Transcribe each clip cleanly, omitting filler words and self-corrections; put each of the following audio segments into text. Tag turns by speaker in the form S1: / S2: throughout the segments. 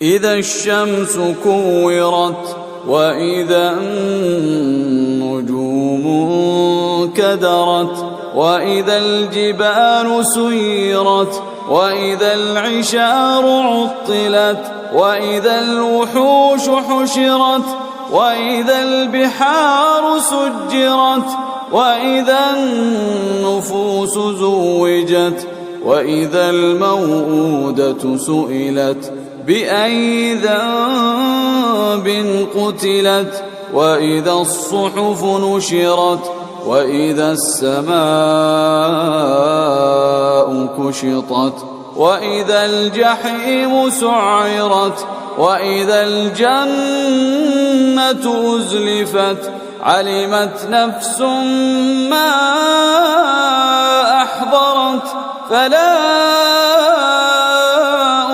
S1: إذا الشمس كورت وإذا النجوم انكدرت وإذا الجبال سيرت وإذا العشار عطلت وإذا الوحوش حشرت وإذا البحار سجرت وإذا النفوس زوجت وإذا الموءودة سئلت بأي ذنب قتلت وإذا الصحف نشرت وإذا السماء كشطت وإذا الجحيم سعرت وإذا الجنة أزلفت علمت نفس ما أحضرت فلا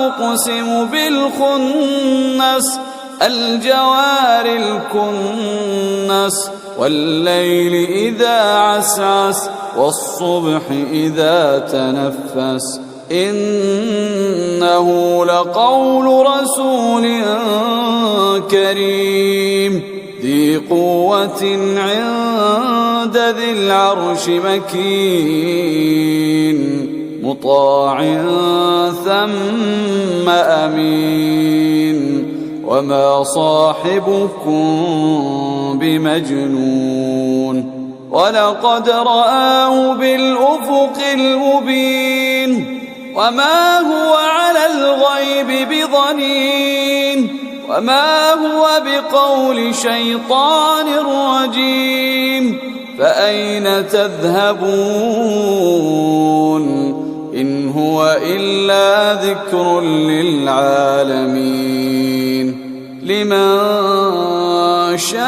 S1: أقسم بالخنس الجوار الكنس والليل إذا عسعس والصبح إذا تنفس إنه لقول رسول كريم ذي قوة عند ذي العرش مكين مطاع ثم أمين وما صاحبكم بمجنون ولقد رآه بالأفق المبين وما هو على الغيب بضنين وما هو بقول شيطان رجيم فأين تذهبون إن هو إلا ذكر للعالمين لمن شاء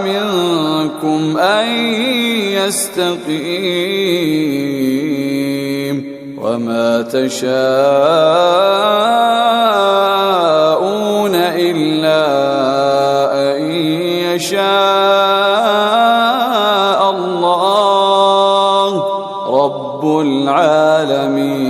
S1: منكم أن يستقيم وما تشاءون إلا أن يشاء الله رب العالمين.